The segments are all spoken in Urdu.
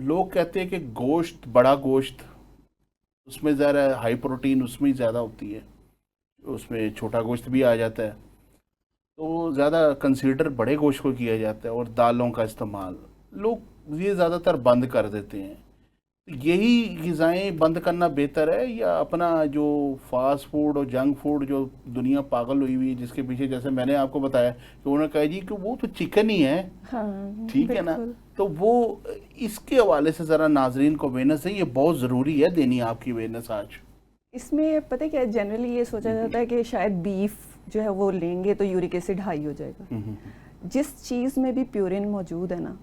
لوگ کہتے ہیں کہ گوشت، بڑا گوشت، اس میں ذرا ہائی پروٹین اس میں زیادہ ہوتی ہے، اس میں چھوٹا گوشت بھی آ جاتا ہے، تو زیادہ کنسیڈر بڑے گوشت کو کیا جاتا ہے، اور دالوں کا استعمال لوگ یہ زیادہ تر بند کر دیتے ہیں. یہی غذائیں بند کرنا بہتر ہے، یا اپنا جو فاسٹ فوڈ اور جنک فوڈ جو دنیا پاگل ہوئی ہوئی جس کے پیچھے، جیسے میں نے آپ کو بتایا کہ انہوں نے کہا جی کہ وہ تو چکن ہی ہے، ٹھیک ہے نا، تو وہ اس کے حوالے سے ذرا ناظرین کو اویئرنیس ہے، یہ بہت ضروری ہے دینی آپ کی اویئرنیس آج. اس میں پتہ کیا جنرلی یہ سوچا جاتا ہے کہ شاید بیف جو ہے وہ لیں گے تو یورک ایسڈ ہائی ہو جائے گا. جس چیز میں بھی پیورین موجود ہے نا،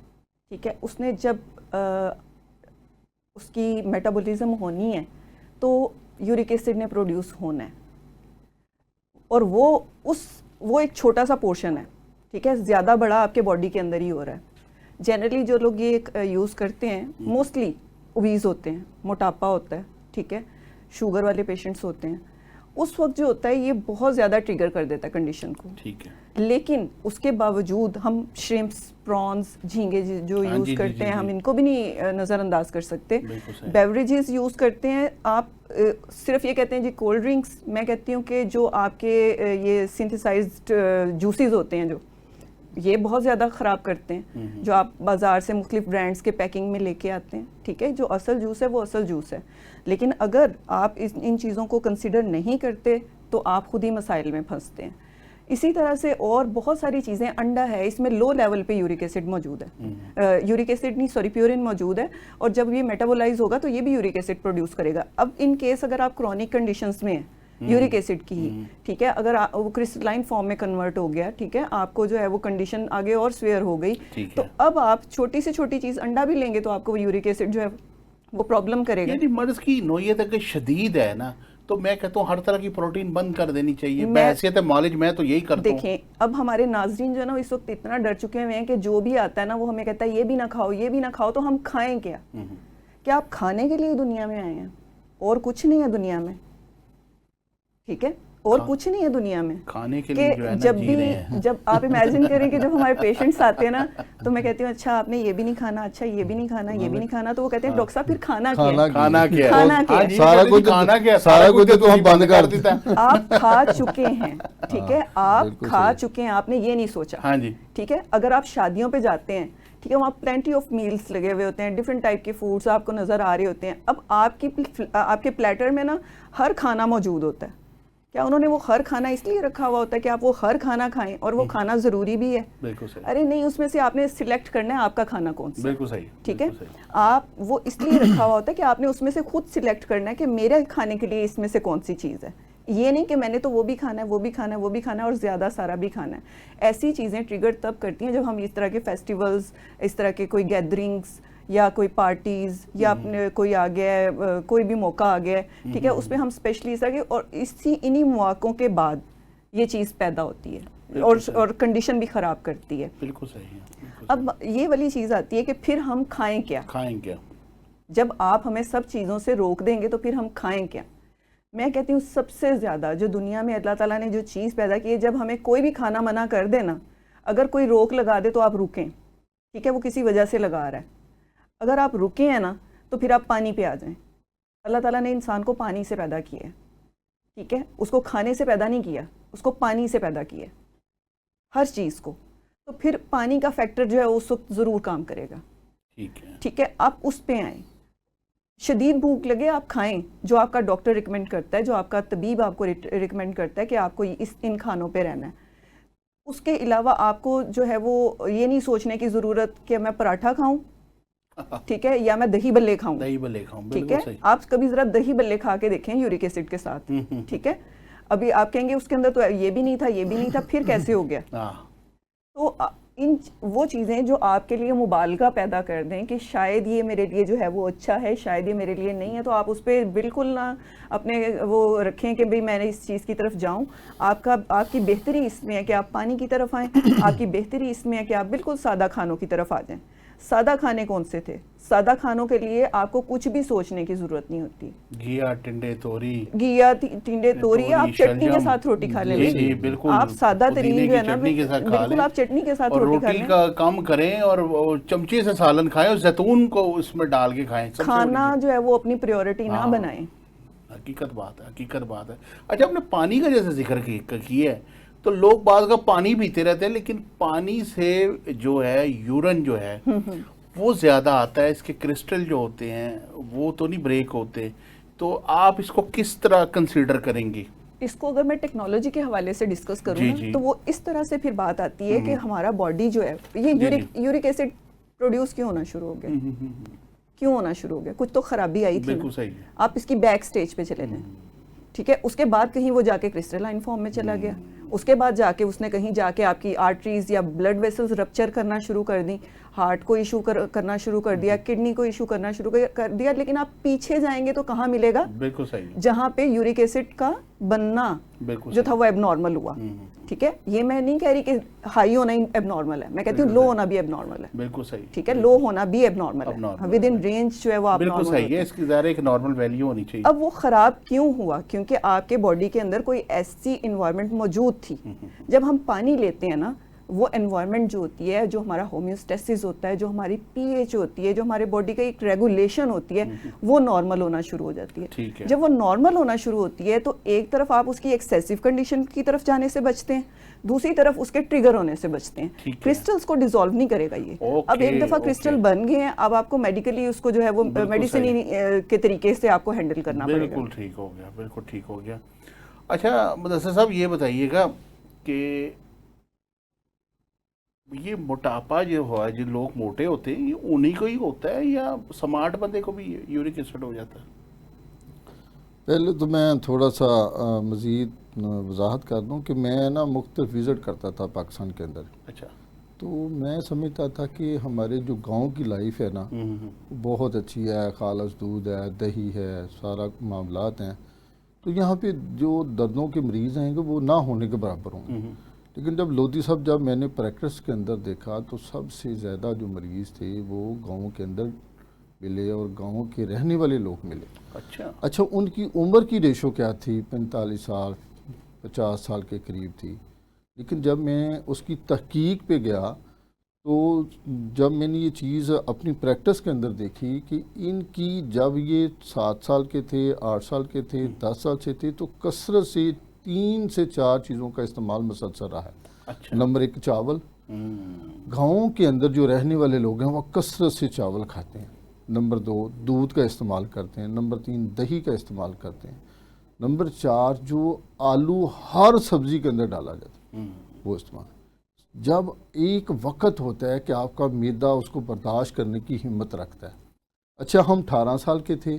ٹھیک ہے، اس نے جب اس کی میٹابولزم ہونی ہے تو یورک ایسڈ نے پروڈیوس ہونا ہے، اور وہ ایک چھوٹا سا پورشن ہے، ٹھیک ہے، زیادہ بڑا آپ کے باڈی کے اندر ہی ہو رہا ہے. جنرلی جو لوگ یہ یوز کرتے ہیں موسٹلی اوبیز ہوتے ہیں، موٹاپا ہوتا ہے، ٹھیک ہے، شوگر والے پیشنٹس ہوتے ہیں. اس وقت جو ہوتا ہے یہ بہت زیادہ ٹریگر کر دیتا ہے کنڈیشن کو. ٹھیک ہے، لیکن اس کے باوجود ہم شrimps، پرانز، جھینگے جو یوز کرتے ہیں ہم ان کو بھی نہیں نظر انداز کر سکتے. بیوریجز یوز کرتے ہیں، آپ صرف یہ کہتے ہیں جی کولڈ ڈرنکس، میں کہتی ہوں کہ جو آپ کے یہ سنتھیسائزڈ جوسز ہوتے ہیں جو یہ بہت زیادہ خراب کرتے ہیں، جو آپ بازار سے مختلف برانڈز کے پیکنگ میں لے کے آتے ہیں، ٹھیک ہے، جو اصل جوس ہے وہ اصل جوس ہے. لیکن اگر آپ ان چیزوں کو کنسیڈر نہیں کرتے تو آپ خود ہی مسائل میں پھنستے ہیں. اسی طرح سے اور بہت ساری چیزیں، انڈا ہے، اس میں لو لیول پہ یورک ایسڈ موجود ہے، یورک ایسڈ نہیں سوری پیورین موجود ہے، اور جب یہ میٹابولائز ہوگا تو یہ بھی یورک ایسڈ پروڈیوس کرے گا. اب ان کیس اگر آپ کرونک کنڈیشنز میں ہیں یورک ایسڈ کی ہی، ٹھیک ہے، اگر وہ کرسٹلائن فارم میں کنورٹ ہو گیا، ٹھیک ہے، آپ کو جو ہے وہ کنڈیشن آگے اور سویئر ہو گئی، تو اب آپ چھوٹی سے چھوٹی چیز انڈا بھی لیں گے تو آپ کو وہ یورک ایسڈ جو ہے وہ پرابلم کرے گا. یعنی مرض کی نوعیت اگر شدید ہے نا، تو میں کہتا ہوں ہر طرح کی پروٹین بند کر دینی چاہیے. بحیثیت معالج میں تو یہی کرتا ہوں. دیکھیں اب ہمارے ناظرین جو ہے نا اس وقت اتنا ڈر چکے ہوئے ہیں کہ جو بھی آتا ہے نا وہ ہمیں کہتا ہے یہ بھی نہ کھاؤ، یہ بھی نہ کھاؤ، تو ہم کھائیں کیا؟ کیا آپ کھانے کے لیے دنیا میں آئے ہیں؟ اور کچھ نہیں ہے دنیا میں، ٹھیک ہے، اور کچھ نہیں ہے دنیا میں کھانے کے لیے جو ہے نا جب آپ امیجن کریں کہ جب ہمارے پیشنٹس آتے ہیں نا تو میں کہتی ہوں اچھا آپ نے یہ بھی نہیں کھانا، اچھا یہ بھی نہیں کھانا، یہ بھی نہیں کھانا، تو وہ کہتے ہیں ڈاکٹر صاحب پھر کھانا کیا ہے؟ سارا کچھ تو ہم بند کر دیتا ہے. آپ کھا چکے ہیں، ٹھیک ہے، آپ کھا چکے ہیں، آپ نے یہ نہیں سوچا. ہاں جی، ٹھیک ہے، اگر آپ شادیوں پہ جاتے ہیں، ٹھیک ہے، وہاں پلینٹی آف میلز لگے ہوئے ہوتے ہیں، ڈفرینٹ ٹائپ کے فوڈس آپ کو نظر آ رہے ہوتے ہیں. اب آپ کے پلیٹر میں نا ہر کھانا موجود ہوتا ہے. کیا انہوں نے وہ ہر کھانا اس لیے رکھا ہوا ہوتا ہے کہ آپ وہ ہر کھانا کھائیں اور وہ کھانا ضروری بھی ہے؟ بالکل صحیح. ارے نہیں، اس میں سے آپ نے سلیکٹ کرنا ہے آپ کا کھانا کون سا. بالکل صحیح. ٹھیک ہے، آپ وہ اس لیے رکھا ہوا ہوتا ہے کہ آپ نے اس میں سے خود سلیکٹ کرنا ہے کہ میرے کھانے کے لیے اس میں سے کون سی چیز ہے. یہ نہیں کہ میں نے تو وہ بھی کھانا ہے، وہ بھی کھانا ہے، وہ بھی کھانا ہے اور زیادہ سارا بھی کھانا ہے. ایسی چیزیں ٹریگر تب کرتی ہیں جب ہم اس طرح کے فیسٹیولز، اس طرح کے کوئی گیدرنگز یا کوئی پارٹیز یا کوئی آ گیا ہے، کوئی بھی موقع آ گیا ہے، ٹھیک ہے، اس میں ہم اسپیشلی اس طرح کے، اور انہی مواقعوں کے بعد یہ چیز پیدا ہوتی ہے اور کنڈیشن بھی خراب کرتی ہے. بالکل صحیح. اب یہ والی چیز آتی ہے کہ پھر ہم کھائیں کیا؟ جب آپ ہمیں سب چیزوں سے روک دیں گے تو پھر ہم کھائیں کیا؟ میں کہتی ہوں سب سے زیادہ جو دنیا میں اللہ تعالیٰ نے جو چیز پیدا کی ہے، جب ہمیں کوئی بھی کھانا منع کر دے نا، اگر کوئی روک لگا دے تو آپ رکیں، ٹھیک ہے، وہ کسی وجہ سے لگا رہا ہے. اگر آپ رکے ہیں نا تو پھر آپ پانی پہ آ جائیں. اللہ تعالیٰ نے انسان کو پانی سے پیدا کیا ہے، ٹھیک ہے، اس کو کھانے سے پیدا نہیں کیا، اس کو پانی سے پیدا کیا ہے ہر چیز کو. تو پھر پانی کا فیکٹر جو ہے اس وقت ضرور کام کرے گا. ٹھیک ہے، آپ اس پہ آئیں. شدید بھوک لگے آپ کھائیں جو آپ کا ڈاکٹر ریکمینڈ کرتا ہے، جو آپ کا طبیب آپ کو ریکمینڈ کرتا ہے کہ آپ کو ان کھانوں پہ رہنا ہے. اس کے علاوہ آپ کو جو ہے وہ یہ نہیں سوچنے کی ضرورت کہ میں پراٹھا کھاؤں، ٹھیک ہے، یا میں دہی بلے کھاؤں. ٹھیک ہے، آپ کبھی ذرا دہی بلے کھا کے دیکھیں یورک ایسڈ کے ساتھ، ٹھیک ہے. ابھی آپ کہیں گے اس کے اندر تو یہ بھی نہیں تھا، یہ بھی نہیں تھا، پھر کیسے ہو گیا؟ تو وہ چیزیں جو آپ کے لیے مبالغہ پیدا کر دیں کہ شاید یہ میرے لیے جو ہے وہ اچھا ہے، شاید یہ میرے لیے نہیں ہے، تو آپ اس پہ بالکل نہ اپنے وہ رکھیں کہ بھئی میں نے اس چیز کی طرف جاؤں. آپ کی بہتری اس میں ہے کہ آپ پانی کی طرف آئیں، آپ کی بہتری اس میں ہے کہ آپ بالکل سادہ کھانوں کی طرف آ جائیں. سادہ کھانے کون سے تھے؟ سادہ کھانوں کے لیے آپ کو کچھ بھی سوچنے کی ضرورت نہیں ہوتی. گھیا ٹنڈے توری، گھیا ٹنڈے توری آپ چٹنی کے ساتھ روٹی کھا لیں. جی بالکل، آپ سادہ ترین جو ہے نا چٹنی کے ساتھ کھا بالکل لیں، آپ چٹنی کے ساتھ اور روٹی کھا روٹی لیں. کا کم کریں اور چمچے سے سالن کھائیں اور زیتون کو اس میں ڈال کے کھائیں. کھانا جو ہے وہ اپنی پریورٹی نہ بنائیں. حقیقت بات ہے، حقیقت بات ہے. اچھا آپ نے پانی کا جیسے ذکر کیا ہے تو لوگ بعض کا پانی پیتے رہتے ہیں، لیکن پانی سے جو ہے یورن جو ہے وہ زیادہ آتا ہے، اس کے کرسٹل جو ہوتے ہیں وہ تو نہیں بریک ہوتے. تو آپ اس کو کس طرح کنسیڈر کریں گی؟ اس کو اگر میں ٹیکنالوجی کے حوالے سے ڈسکس کروں نا تو وہ اس طرح سے پھر بات آتی ہے کہ ہمارا باڈی جو ہے یہ یورک ایسڈ پروڈیوس کیوں ہونا شروع ہو گیا؟ کچھ تو خرابی آئی تھی. بالکل صحیح ہے. آپ اس کی بیک سٹیج پہ چلے جائیں، ٹھیک ہے. اس کے بعد کہیں وہ جا کے کرسٹلائن فارم میں چلا گیا. اس کے بعد جا کے اس نے کہیں جا کے آپ کی آرٹریز یا بلڈ ویسلز رپچر کرنا شروع کر دی، ہارٹ کو ایشو کرنا شروع کر دیا، کڈنی کو ایشو کرنا شروع کر دیا. لیکن آپ پیچھے جائیں گے تو کہاں ملے گا؟ بالکل صحیح، جہاں پہ یورک ایسڈ کا بننا جو تھا وہ ایب نارمل ہوا. ٹھیک ہے، یہ میں نہیں کہہ رہی کہ ہائی ہونا ہی ایب نارمل ہے، میں کہتی ہوں لو ہونا بھی ایب نارمل ہے. بالکل صحیح، ٹھیک ہے، لو ہونا بھی ایب نارمل ہے، ود ان رینج جو ہے وہ بالکل صحیح ہے. اس کی ظاہر ایک نارمل ویلیو ہونی چاہیے. اب وہ خراب کیوں ہوا؟ کیونکہ آپ کے باڈی کے اندر کوئی ایسی انوائرمنٹ موجود تھی. جب ہم پانی لیتے ہیں نا، وہ انوائرمنٹ جو ہوتی ہے، جو ہمارا ہومیوسٹیسس ہوتا ہے، جو ہماری پی ایچ ہوتی ہے، جو ہمارے باڈی کا ایک ریگولیشن ہوتی ہے، وہ نارمل ہونا شروع ہو جاتی ہے. جب وہ نارمل ہونا شروع ہوتی ہے تو ایک طرف آپ اس کی ایکسیسو کنڈیشن کی طرف جانے سے بچتے ہیں، دوسری طرف اس کے ٹریگر ہونے سے بچتے ہیں. کرسٹلز کو ڈیزالو نہیں کرے گا یہ. اب ایک دفعہ کرسٹل بن گئے ہیں، اب آپ کو میڈیکلی اس کو جو ہے وہ میڈیسن کے طریقے سے آپ کو ہینڈل کرنا پڑے گا. بالکل ٹھیک ہو گیا، بالکل ٹھیک ہو گیا. اچھا مدثر صاحب یہ بتائیے گا کہ یہ موٹاپا جو ہوا، جو لوگ موٹے ہوتے ہیں، یہ انہی کو ہی ہوتا ہے یا سمارٹ بندے کو بھی یورک ایسڈ ہو جاتا ہے؟ پہلے تو میں تھوڑا سا مزید وضاحت کر دوں کہ میں نا مختلف وزٹ کرتا تھا پاکستان کے اندر. اچھا. تو میں سمجھتا تھا کہ ہمارے جو گاؤں کی لائف ہے نا بہت اچھی ہے، خالص دودھ ہے، دہی ہے، سارا معاملات ہیں. تو یہاں پہ جو دردوں کے مریض ہیں کہ وہ نہ ہونے کے برابر ہوں. لیکن جب لودھی صاحب جب میں نے پریکٹس کے اندر دیکھا تو سب سے زیادہ جو مریض تھے وہ گاؤں کے اندر ملے اور گاؤں کے رہنے والے لوگ ملے. اچھا ان کی عمر کی ریشو کیا تھی؟ 45 سال 50 سال کے قریب تھی. لیکن جب میں اس کی تحقیق پہ گیا تو جب میں نے یہ چیز اپنی پریکٹس کے اندر دیکھی کہ ان کی جب یہ 7 سال کے تھے، 8 سال کے تھے، 10 سال سے تھے، تو کثرت سے 3 سے 4 چیزوں کا استعمال مسلسل رہا ہے. اچھا. نمبر 1 چاول. گاؤں کے اندر جو رہنے والے لوگ ہیں وہ کثرت سے چاول کھاتے ہیں. نمبر 2 دودھ کا استعمال کرتے ہیں. نمبر 3 دہی کا استعمال کرتے ہیں. نمبر 4 جو آلو ہر سبزی کے اندر ڈالا جاتا ہے وہ استعمال. جب ایک وقت ہوتا ہے کہ آپ کا معدہ اس کو برداشت کرنے کی ہمت رکھتا ہے. اچھا ہم 18 سال کے تھے،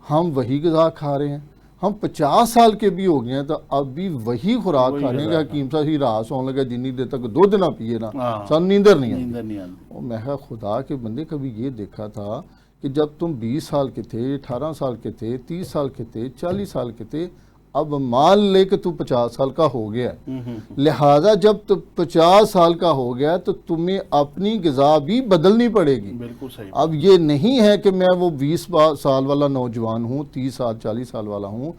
ہم وہی غذا کھا رہے ہیں. ہم 50 سال کے بھی ہو گئے ہیں تو اب بھی وہی خوراک کھا رہے ہیں کہ حکیم صاحب ہی رات سونے لگا جنی دیر تک 2 دن پیے نا سن نیندر نہیں آتی. اور میں خدا کے بندے کبھی یہ دیکھا تھا کہ جب تم 20 سال کے تھے، 18 سال کے تھے، 30 سال کے تھے، 40 سال کے تھے، اب مان لے کہ تو 50 سال کا ہو گیا ہے، لہٰذا جب تو 50 سال کا ہو گیا تو تمہیں اپنی غذا بھی بدلنی پڑے گی. بالکل صحیح. اب یہ نہیں ہے کہ میں وہ 20 سال والا نوجوان ہوں، 30 سال 40 سال والا ہوں،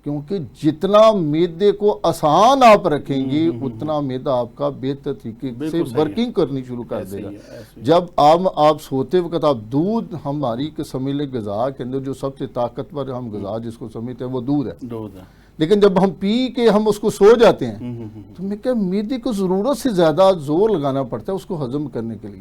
کیونکہ جتنا معدے کو آسان آپ رکھیں گے اتنا معدہ آپ کا بہتر طریقے سے ورکنگ کرنی شروع کر دے گا. جب آپ سوتے وقت آپ دودھ، ہماری سمجھ غذا کے اندر جو سب سے طاقتور ہم غذا جس کو سمجھتے ہیں وہ دودھ ہے. لیکن جب ہم پی کے ہم اس کو سو جاتے ہیں تو میں کہ معدے کو ضرورت سے زیادہ زور لگانا پڑتا ہے اس کو ہضم کرنے کے لیے.